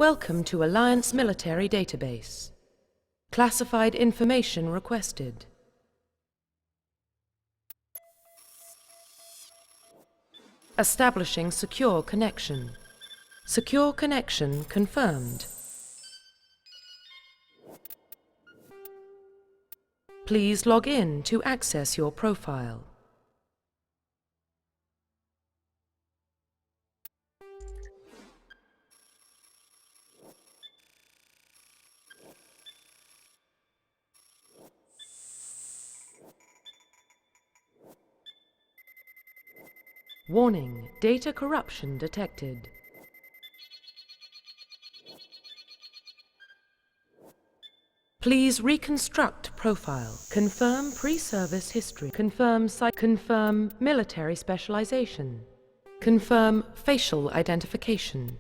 Welcome to Alliance Military Database. Classified information requested. Establishing secure connection. Secure connection confirmed. Please log in to access your profile. Warning, data corruption detected. Please reconstruct profile. Confirm pre-service history. Confirm military specialization. Confirm facial identification.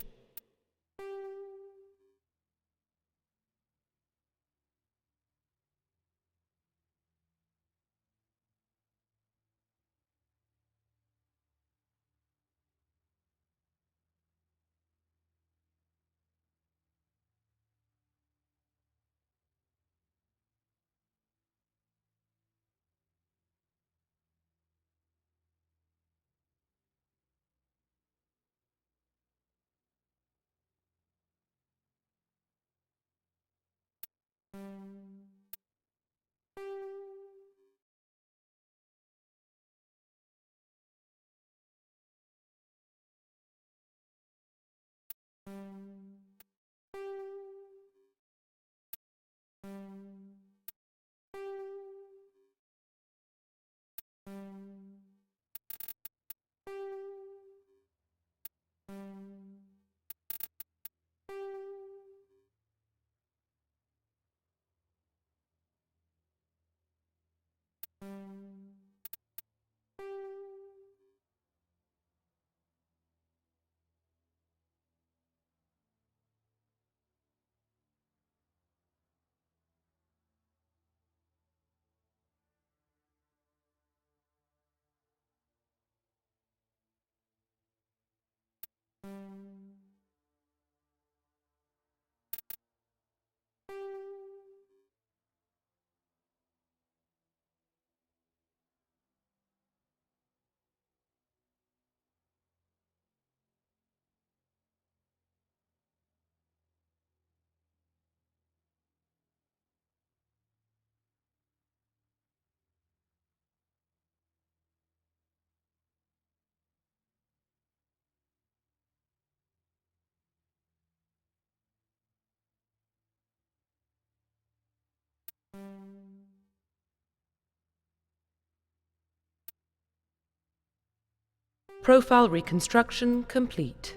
Profile reconstruction complete.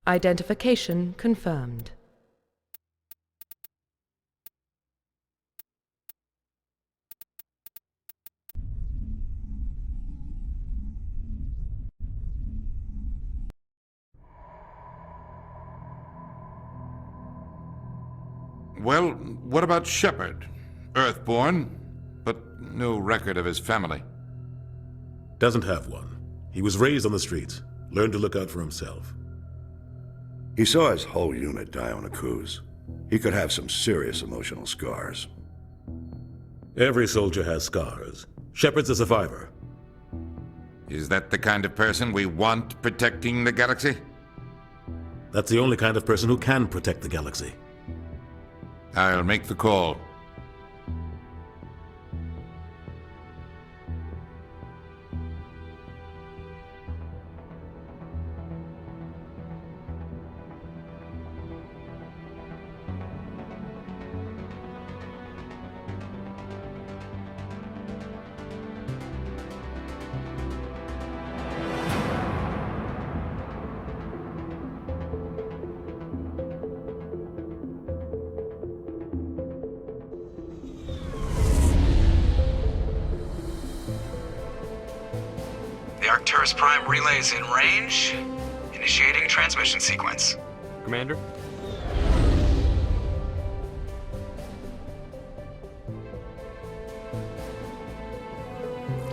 Identification confirmed. Well, what about Shepard? Earthborn, but no record of his family. Doesn't have one. He was raised on the streets, learned to look out for himself. He saw his whole unit die on a cruise. He could have some serious emotional scars. Every soldier has scars. Shepard's a survivor. Is that the kind of person we want protecting the galaxy? That's the only kind of person who can protect the galaxy. I'll make the call. The Arcturus Prime relay is in range. Initiating transmission sequence. Commander?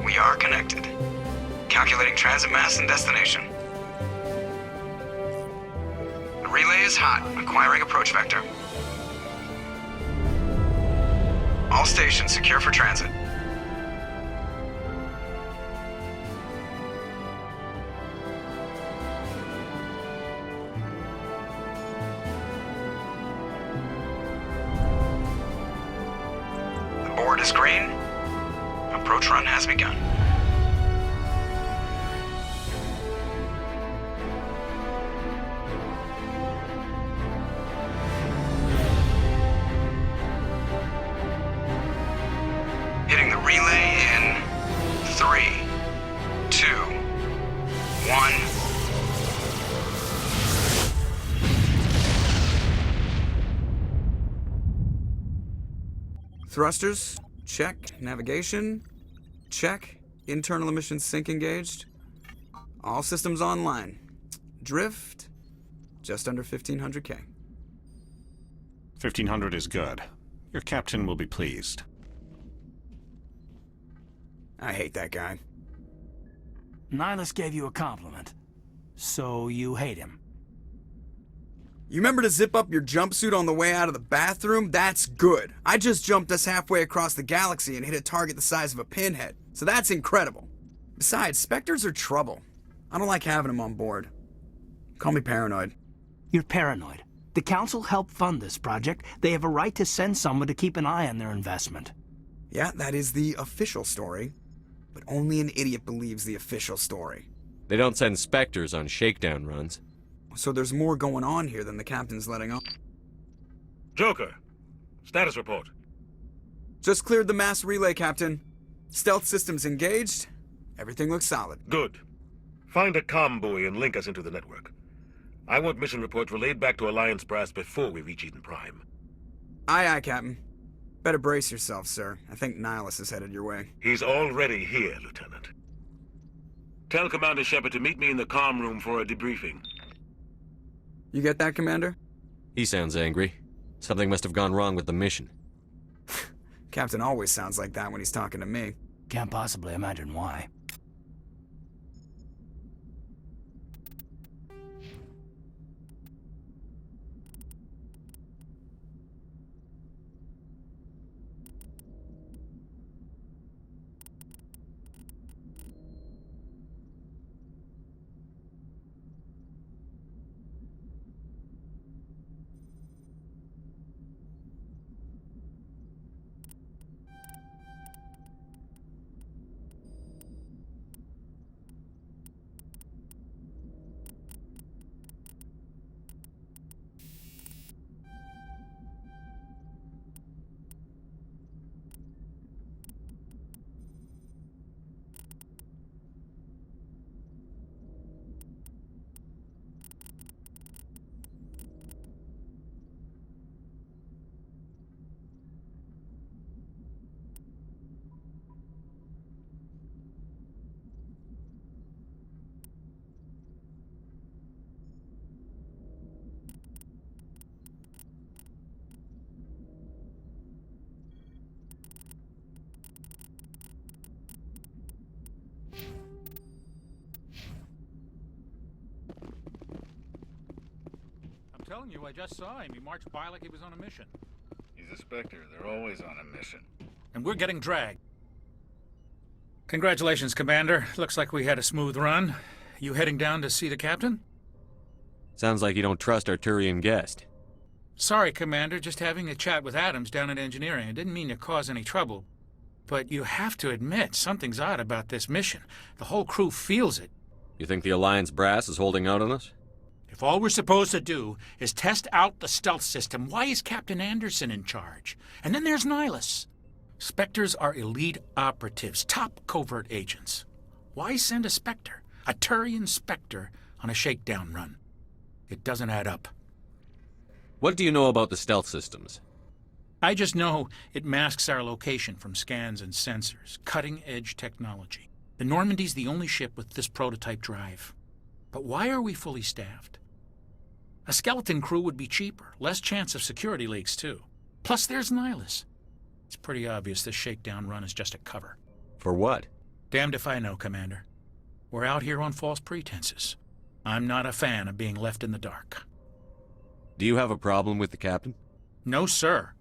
We are connected. Calculating transit mass and destination. The relay is hot. Acquiring approach vector. All stations secure for transit. The board is green. Approach run has begun. Hitting the relay in 3, 2, 1. Thrusters, check. Navigation, check. Internal emissions sync engaged. All systems online. Drift, just under 1500K. 1500 is good. Your captain will be pleased. I hate that guy. Nihilus gave you a compliment. So you hate him. You remember to zip up your jumpsuit on the way out of the bathroom? That's good. I just jumped us halfway across the galaxy and hit a target the size of a pinhead. So that's incredible. Besides, Spectres are trouble. I don't like having them on board. Call me paranoid. You're paranoid. The Council helped fund this project. They have a right to send someone to keep an eye on their investment. Yeah, that is the official story. But only an idiot believes the official story. They don't send Spectres on shakedown runs. So there's more going on here than the captain's letting on. Joker, status report. Just cleared the mass relay, Captain. Stealth systems engaged. Everything looks solid. Good. Find a comm buoy and link us into the network. I want mission reports relayed back to Alliance Brass before we reach Eden Prime. Aye, aye, Captain. Better brace yourself, sir. I think Nihilus is headed your way. He's already here, Lieutenant. Tell Commander Shepard to meet me in the comm room for a debriefing. You get that, Commander? He sounds angry. Something must have gone wrong with the mission. Captain always sounds like that when he's talking to me. Can't possibly imagine why. I'm telling you, I just saw him. He marched by like he was on a mission. He's a Spectre. They're always on a mission. And we're getting dragged. Congratulations, Commander. Looks like we had a smooth run. You heading down to see the captain? Sounds like you don't trust our Turian guest. Sorry, Commander. Just having a chat with Adams down at engineering. I didn't mean to cause any trouble. But you have to admit, something's odd about this mission. The whole crew feels it. You think the Alliance brass is holding out on us? If all we're supposed to do is test out the stealth system, why is Captain Anderson in charge? And then there's Nihilus. Spectres are elite operatives, top covert agents. Why send a Spectre, a Turian Spectre, on a shakedown run? It doesn't add up. What do you know about the stealth systems? I just know it masks our location from scans and sensors. Cutting-edge technology. The Normandy's the only ship with this prototype drive. But why are we fully staffed? A skeleton crew would be cheaper, less chance of security leaks, too. Plus, there's Nihilus. It's pretty obvious this shakedown run is just a cover. For what? Damned if I know, Commander. We're out here on false pretenses. I'm not a fan of being left in the dark. Do you have a problem with the captain? No, sir.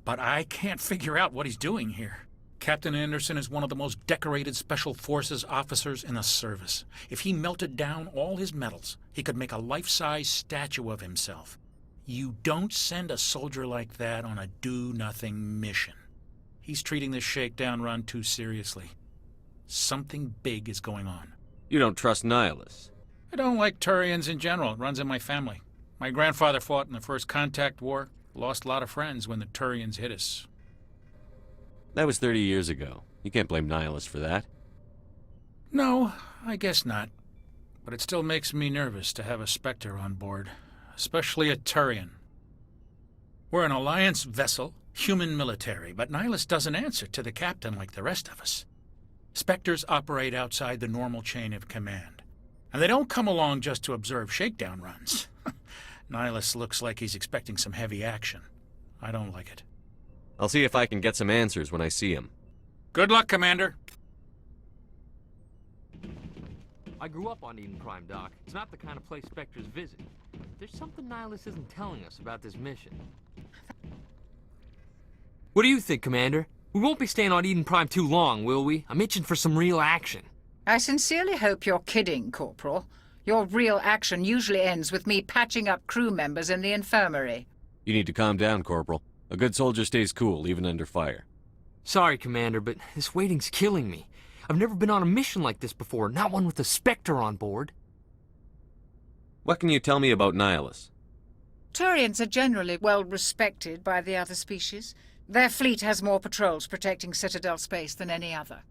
But I can't figure out what he's doing here. Captain Anderson is one of the most decorated Special Forces officers in the service. If he melted down all his medals, he could make a life-size statue of himself. You don't send a soldier like that on a do-nothing mission. He's treating this shakedown run too seriously. Something big is going on. You don't trust Nihilus. I don't like Turians in general. It runs in my family. My grandfather fought in the First Contact War. Lost a lot of friends when the Turians hit us. That was 30 years ago. You can't blame Nihilus for that. No, I guess not. But it still makes me nervous to have a Spectre on board. Especially a Turian. We're an Alliance vessel, human military, but Nihilus doesn't answer to the captain like the rest of us. Spectres operate outside the normal chain of command. And they don't come along just to observe shakedown runs. Nihilus looks like he's expecting some heavy action. I don't like it. I'll see if I can get some answers when I see him. Good luck, Commander. I grew up on Eden Prime, Doc. It's not the kind of place Spectres visit. There's something Nihilus isn't telling us about this mission. What do you think, Commander? We won't be staying on Eden Prime too long, will we? I'm itching for some real action. I sincerely hope you're kidding, Corporal. Your real action usually ends with me patching up crew members in the infirmary. You need to calm down, Corporal. A good soldier stays cool, even under fire. Sorry, Commander, but this waiting's killing me. I've never been on a mission like this before, not one with a Spectre on board. What can you tell me about Nihilus? Turians are generally well respected by the other species. Their fleet has more patrols protecting Citadel space than any other.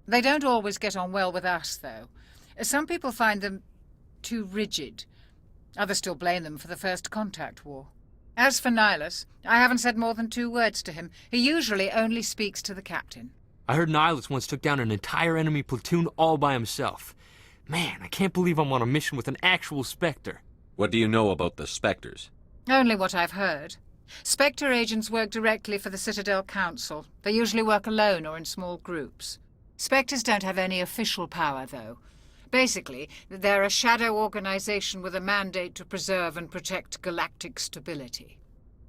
They don't always get on well with us, though. Some people find them too rigid. Others still blame them for the First Contact War. As for Nihilus, I haven't said more than 2 words to him. He usually only speaks to the captain. I heard Nihilus once took down an entire enemy platoon all by himself. Man, I can't believe I'm on a mission with an actual Spectre. What do you know about the Spectres? Only what I've heard. Spectre agents work directly for the Citadel Council. They usually work alone or in small groups. Spectres don't have any official power, though. Basically, they're a shadow organization with a mandate to preserve and protect galactic stability.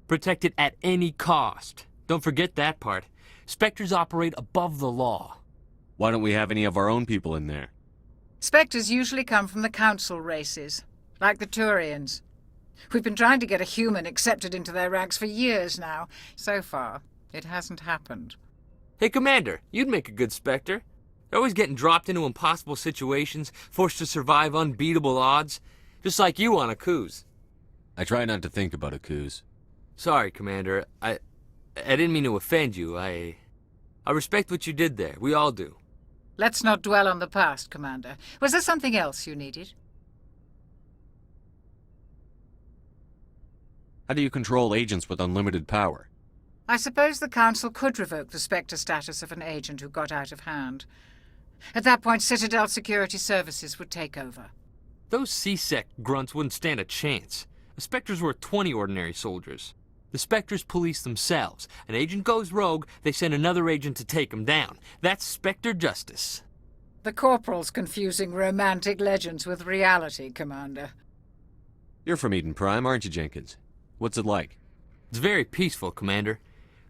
Protect it at any cost. Don't forget that part. Spectres operate above the law. Why don't we have any of our own people in there? Spectres usually come from the Council races, like the Turians. We've been trying to get a human accepted into their ranks for years now. So far, it hasn't happened. Hey, Commander, you'd make a good Spectre. They're always getting dropped into impossible situations, forced to survive unbeatable odds, just like you on Akuz. I try not to think about Akuz. Sorry, Commander. I didn't mean to offend you. I respect what you did there. We all do. Let's not dwell on the past, Commander. Was there something else you needed? How do you control agents with unlimited power? I suppose the Council could revoke the Spectre status of an agent who got out of hand. At that point, Citadel Security Services would take over. Those C-Sec grunts wouldn't stand a chance. The Spectres were 20 ordinary soldiers. The Spectres police themselves. An agent goes rogue, they send another agent to take him down. That's Spectre justice. The Corporal's confusing romantic legends with reality, Commander. You're from Eden Prime, aren't you, Jenkins? What's it like? It's very peaceful, Commander.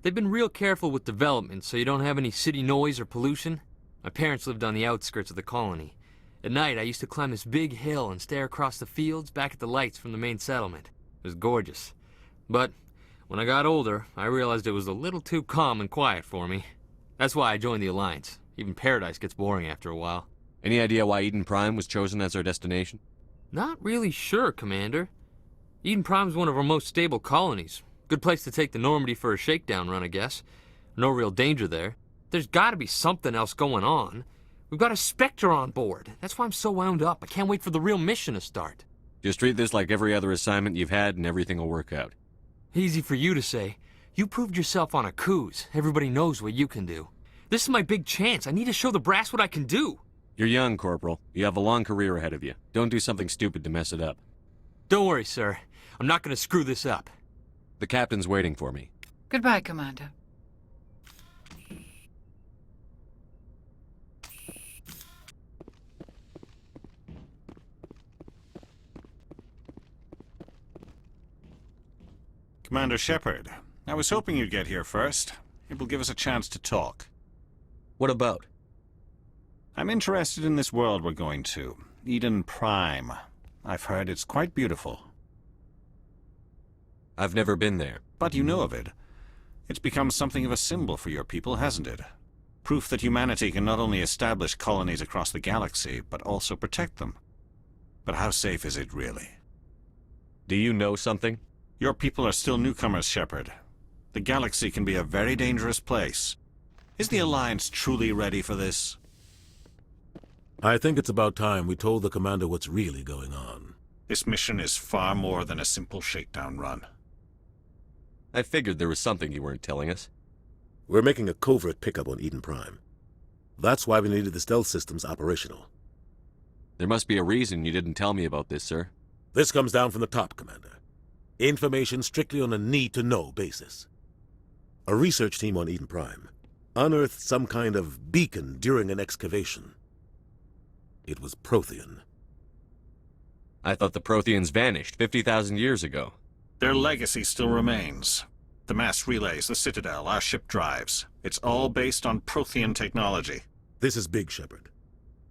They've been real careful with development, so you don't have any city noise or pollution. My parents lived on the outskirts of the colony. At night, I used to climb this big hill and stare across the fields back at the lights from the main settlement. It was gorgeous. But when I got older, I realized it was a little too calm and quiet for me. That's why I joined the Alliance. Even Paradise gets boring after a while. Any idea why Eden Prime was chosen as our destination? Not really sure, Commander. Eden Prime's one of our most stable colonies. Good place to take the Normandy for a shakedown run, I guess. No real danger there. There's gotta be something else going on. We've got a Spectre on board. That's why I'm so wound up. I can't wait for the real mission to start. Just treat this like every other assignment you've had and everything will work out. Easy for you to say. You proved yourself on Akuz. Everybody knows what you can do. This is my big chance. I need to show the brass what I can do. You're young, Corporal. You have a long career ahead of you. Don't do something stupid to mess it up. Don't worry, sir. I'm not gonna screw this up. The captain's waiting for me. Goodbye, Commander. Commander Shepard, I was hoping you'd get here first. It will give us a chance to talk. What about? I'm interested in this world we're going to, Eden Prime. I've heard it's quite beautiful. I've never been there. But you know of it. It's become something of a symbol for your people, hasn't it? Proof that humanity can not only establish colonies across the galaxy, but also protect them. But how safe is it, really? Do you know something? Your people are still newcomers, Shepard. The galaxy can be a very dangerous place. Is the Alliance truly ready for this? I think it's about time we told the Commander what's really going on. This mission is far more than a simple shakedown run. I figured there was something you weren't telling us. We're making a covert pickup on Eden Prime. That's why we needed the stealth systems operational. There must be a reason you didn't tell me about this, sir. This comes down from the top, Commander. Information strictly on a need-to-know basis. A research team on Eden Prime unearthed some kind of beacon during an excavation. It was Prothean. I thought the Protheans vanished 50,000 years ago. Their legacy still remains. The mass relays, the Citadel, our ship drives. It's all based on Prothean technology. This is big, Shepard.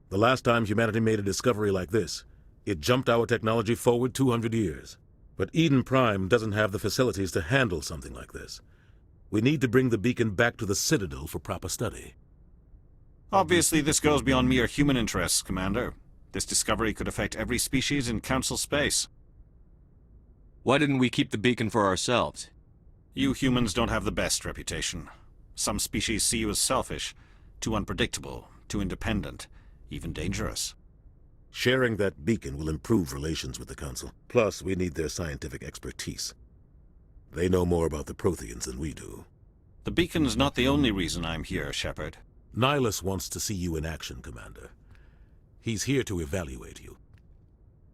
The last time humanity made a discovery like this, it jumped our technology forward 200 years. But Eden Prime doesn't have the facilities to handle something like this. We need to bring the beacon back to the Citadel for proper study. Obviously, this goes beyond mere human interests, Commander. This discovery could affect every species in Council space. Why didn't we keep the beacon for ourselves? You humans don't have the best reputation. Some species see you as selfish, too unpredictable, too independent, even dangerous. Sharing that beacon will improve relations with the Council. Plus, we need their scientific expertise. They know more about the Protheans than we do. The beacon's not the only reason I'm here, Shepard. Nihilus wants to see you in action, Commander. He's here to evaluate you.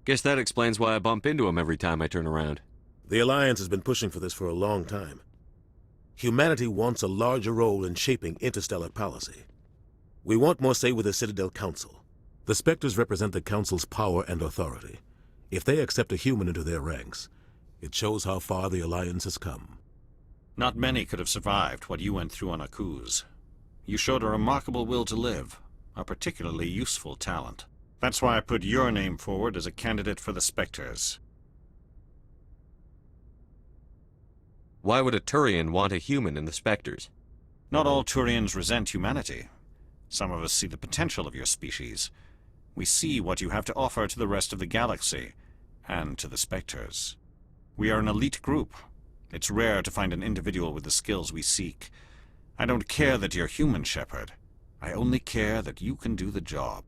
Guess that explains why I bump into him every time I turn around. The Alliance has been pushing for this for a long time. Humanity wants a larger role in shaping interstellar policy. We want more say with the Citadel Council. The Spectres represent the Council's power and authority. If they accept a human into their ranks, it shows how far the Alliance has come. Not many could have survived what you went through on Akuz. You showed a remarkable will to live, a particularly useful talent. That's why I put your name forward as a candidate for the Spectres. Why would a Turian want a human in the Spectres? Not all Turians resent humanity. Some of us see the potential of your species. We see what you have to offer to the rest of the galaxy, and to the Spectres. We are an elite group. It's rare to find an individual with the skills we seek. I don't care that you're human, Shepard. I only care that you can do the job.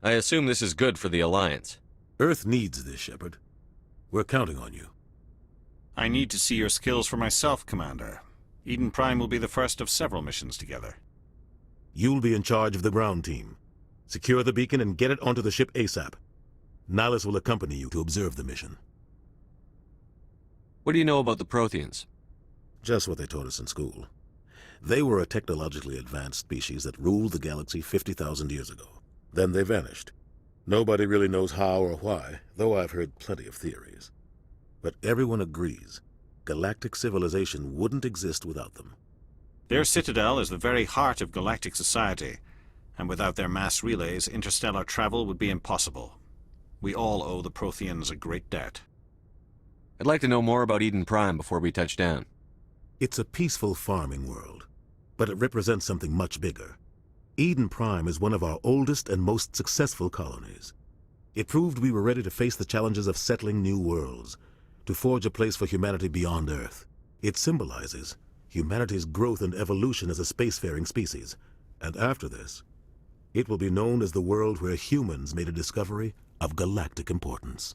I assume this is good for the Alliance. Earth needs this, Shepard. We're counting on you. I need to see your skills for myself, Commander. Eden Prime will be the first of several missions together. You'll be in charge of the ground team. Secure the beacon and get it onto the ship ASAP. Nihilus will accompany you to observe the mission. What do you know about the Protheans? Just what they taught us in school. They were a technologically advanced species that ruled the galaxy 50,000 years ago. Then they vanished. Nobody really knows how or why, though I've heard plenty of theories. But everyone agrees, galactic civilization wouldn't exist without them. Their citadel is the very heart of galactic society, and without their mass relays, interstellar travel would be impossible. We all owe the Protheans a great debt. I'd like to know more about Eden Prime before we touch down. It's a peaceful farming world, but it represents something much bigger. Eden Prime is one of our oldest and most successful colonies. It proved we were ready to face the challenges of settling new worlds, to forge a place for humanity beyond Earth. It symbolizes humanity's growth and evolution as a spacefaring species, and after this, it will be known as the world where humans made a discovery of galactic importance.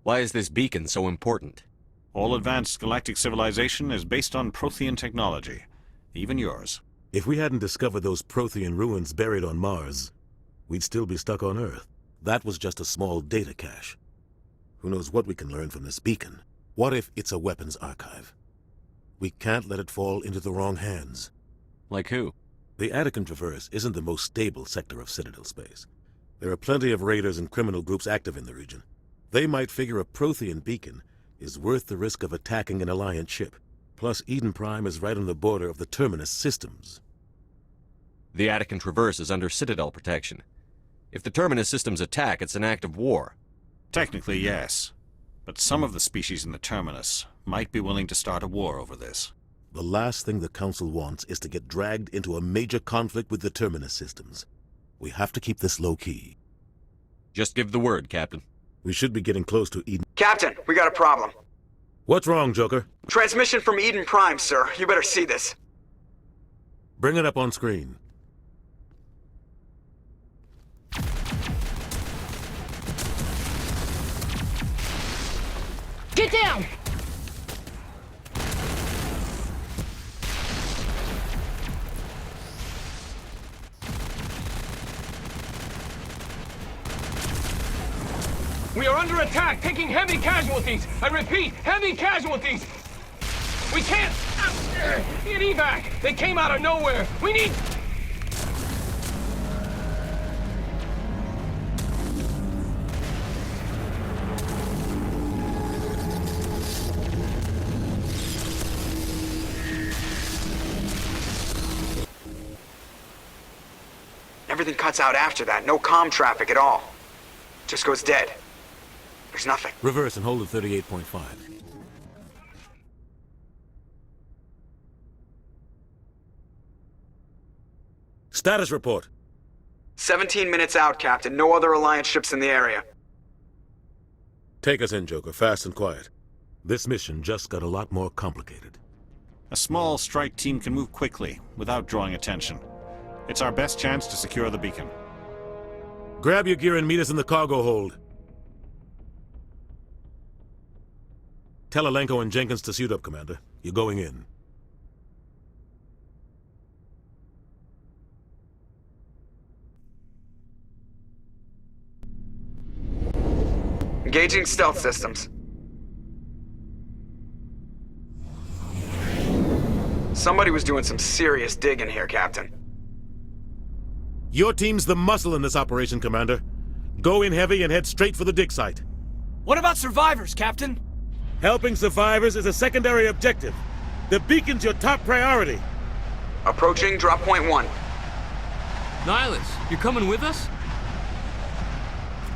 Why is this beacon so important? All advanced galactic civilization is based on Prothean technology, even yours. If we hadn't discovered those Prothean ruins buried on Mars, we'd still be stuck on Earth. That was just a small data cache. Who knows what we can learn from this beacon? What if it's a weapons archive? We can't let it fall into the wrong hands. Like who? The Attican Traverse isn't the most stable sector of Citadel space. There are plenty of raiders and criminal groups active in the region. They might figure a Prothean beacon is worth the risk of attacking an Alliance ship. Plus, Eden Prime is right on the border of the Terminus systems. The Attican Traverse is under Citadel protection. If the Terminus systems attack, it's an act of war. Technically, yes. But some of the species in the Terminus might be willing to start a war over this. The last thing the Council wants is to get dragged into a major conflict with the Terminus systems. We have to keep this low-key. Just give the word, Captain. We should be getting close to Eden. Captain, we got a problem. What's wrong, Joker? Transmission from Eden Prime, sir. You better see this. Bring it up on screen. Get down! We are under attack, taking heavy casualties. I repeat, heavy casualties. We can't get evac. They came out of nowhere. We need... Everything cuts out after that. No comm traffic at all. Just goes dead. There's nothing. Reverse and hold at 38.5. Status report. 17 minutes out, Captain. No other Alliance ships in the area. Take us in, Joker, fast and quiet. This mission just got a lot more complicated. A small strike team can move quickly, without drawing attention. It's our best chance to secure the beacon. Grab your gear and meet us in the cargo hold. Tell Alenko and Jenkins to suit up, Commander. You're going in. Engaging stealth systems. Somebody was doing some serious digging here, Captain. Your team's the muscle in this operation, Commander. Go in heavy and head straight for the dig site. What about survivors, Captain? Helping survivors is a secondary objective. The beacon's your top priority. Approaching drop point 1. Nihilus, you're coming with us?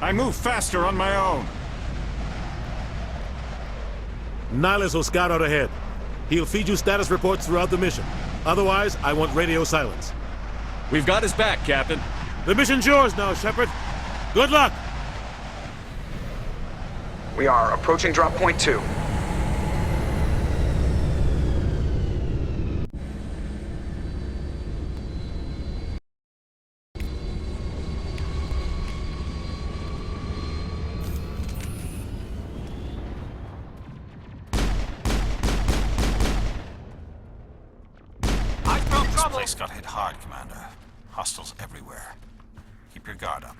I move faster on my own. Nihilus will scout out ahead. He'll feed you status reports throughout the mission. Otherwise, I want radio silence. We've got his back, Captain. The mission's yours now, Shepard. Good luck! We are approaching drop point 2. This place got hit hard, Commander. Hostiles everywhere. Keep your guard up.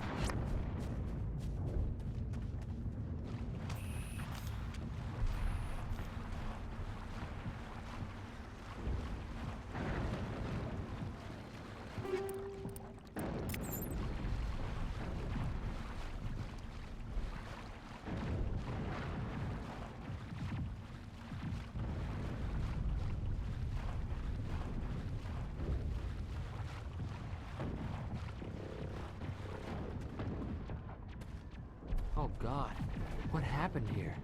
Oh God, what happened here?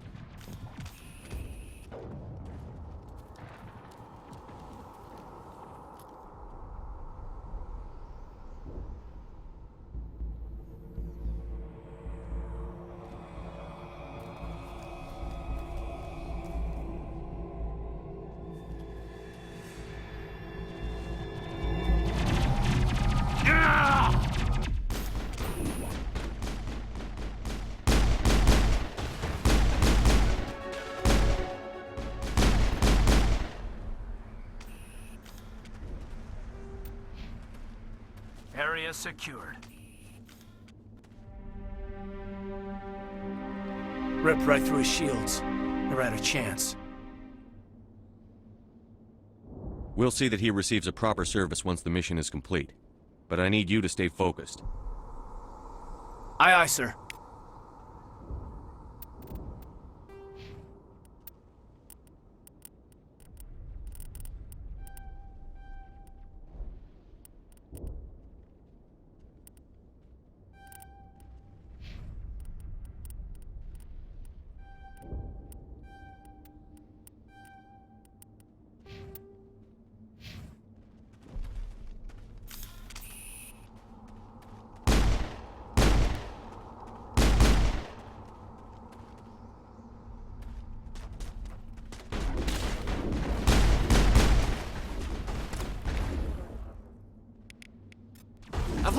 Area secured. Ripped right through his shields. Never had a chance. We'll see that he receives a proper service once the mission is complete. But I need you to stay focused. Aye, aye, sir.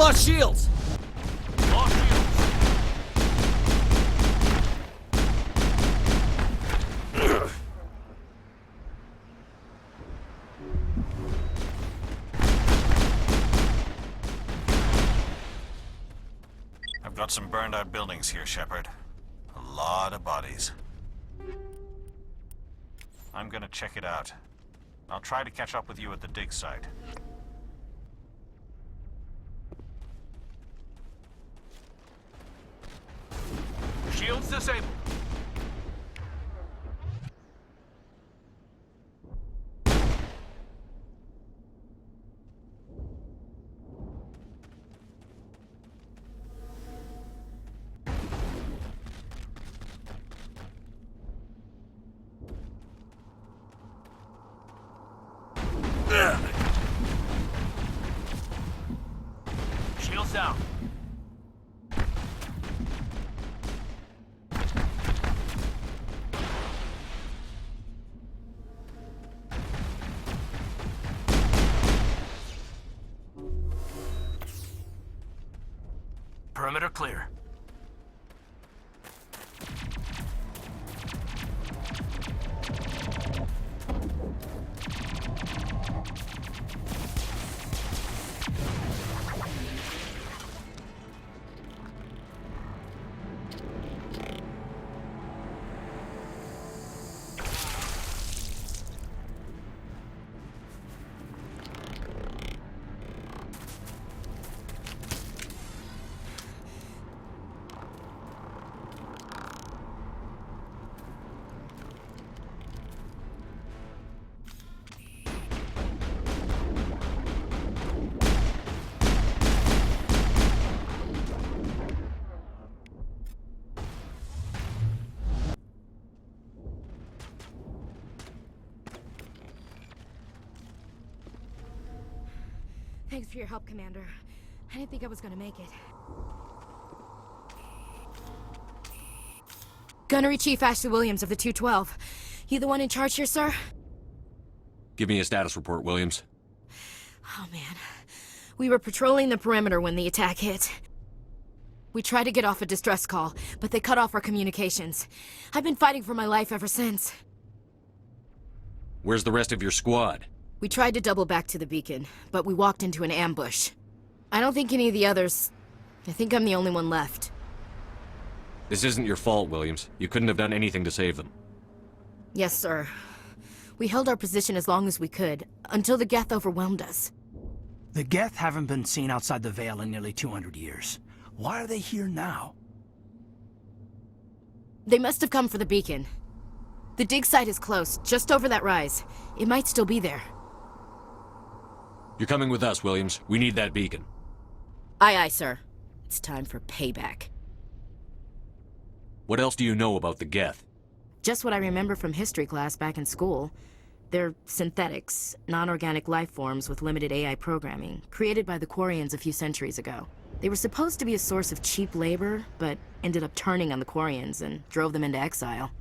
lost shields! Lost shields. I've got some burned out buildings here, Shepard. A lot of bodies. I'm gonna check it out. I'll try to catch up with you at the dig site. Shields disabled. Shields down. Perimeter clear. Thanks for your help, Commander. I didn't think I was gonna make it. Gunnery Chief Ashley Williams of the 212. You the one in charge here, sir? Give me a status report, Williams. Oh, man. We were patrolling the perimeter when the attack hit. We tried to get off a distress call, but they cut off our communications. I've been fighting for my life ever since. Where's the rest of your squad? We tried to double back to the beacon, but we walked into an ambush. I don't think any of the others... I think I'm the only one left. This isn't your fault, Williams. You couldn't have done anything to save them. Yes, sir. We held our position as long as we could, until the Geth overwhelmed us. The Geth haven't been seen outside the Veil in nearly 200 years. Why are they here now? They must have come for the beacon. The dig site is close, just over that rise. It might still be there. You're coming with us, Williams. We need that beacon. Aye, aye, sir. It's time for payback. What else do you know about the Geth? Just what I remember from history class back in school. They're synthetics, non-organic life forms with limited AI programming, created by the Quarians a few centuries ago. They were supposed to be a source of cheap labor, but ended up turning on the Quarians and drove them into exile.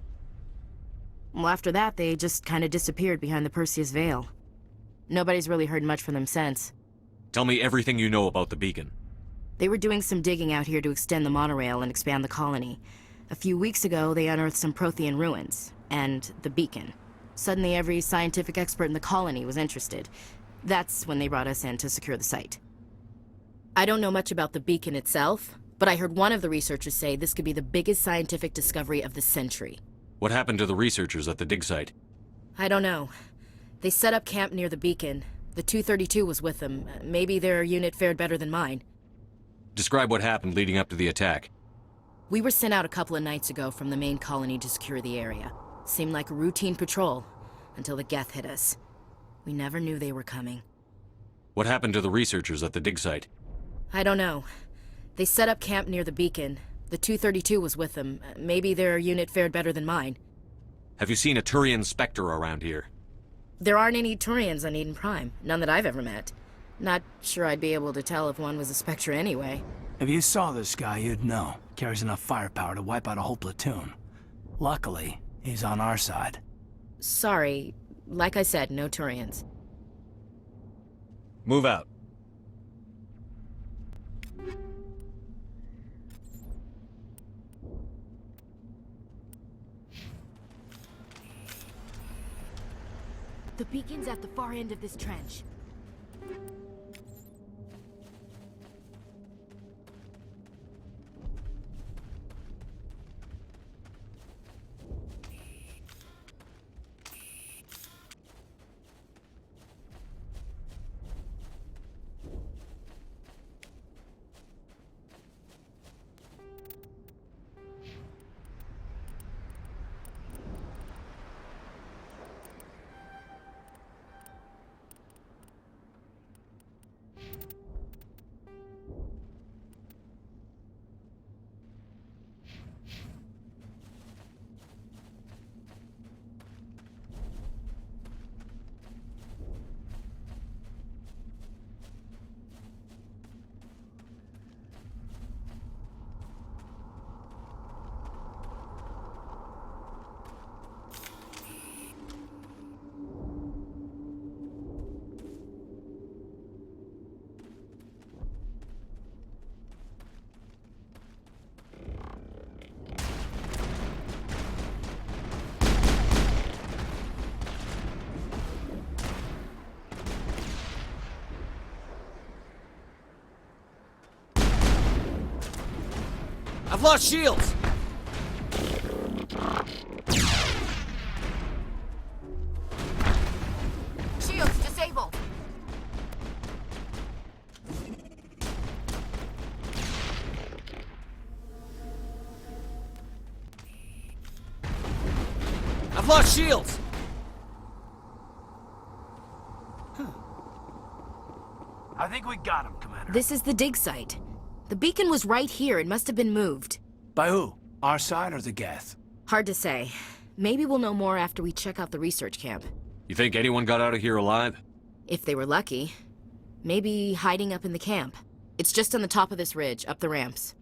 Well, after that, they just kind of disappeared behind the Perseus Veil. Nobody's really heard much from them since. Tell me everything you know about the beacon. They were doing some digging out here to extend the monorail and expand the colony. A few weeks ago, they unearthed some Prothean ruins, and the beacon. Suddenly, every scientific expert in the colony was interested. That's when they brought us in to secure the site. I don't know much about the beacon itself, but I heard one of the researchers say this could be the biggest scientific discovery of the century. What happened to the researchers at the dig site? I don't know. They set up camp near the beacon. The 232 was with them. Maybe their unit fared better than mine. Describe what happened leading up to the attack. We were sent out a couple of nights ago from the main colony to secure the area. Seemed like a routine patrol, until the Geth hit us. We never knew they were coming. What happened to the researchers at the dig site? I don't know. They set up camp near the beacon. The 232 was with them. Maybe their unit fared better than mine. Have you seen a Turian Spectre around here? There aren't any Turians on Eden Prime. None that I've ever met. Not sure I'd be able to tell if one was a Spectre anyway. If you saw this guy, you'd know. Carries enough firepower to wipe out a whole platoon. Luckily, he's on our side. Sorry. Like I said, no Turians. Move out. The beacon's at the far end of this trench. I've lost shields! Shields disabled. I've lost shields! I think we got him, Commander. This is the dig site. The beacon was right here. It must have been moved. By who? Our side or the Geth? Hard to say. Maybe we'll know more after we check out the research camp. You think anyone got out of here alive? If they were lucky. Maybe hiding up in the camp. It's just on the top of this ridge, up the ramps.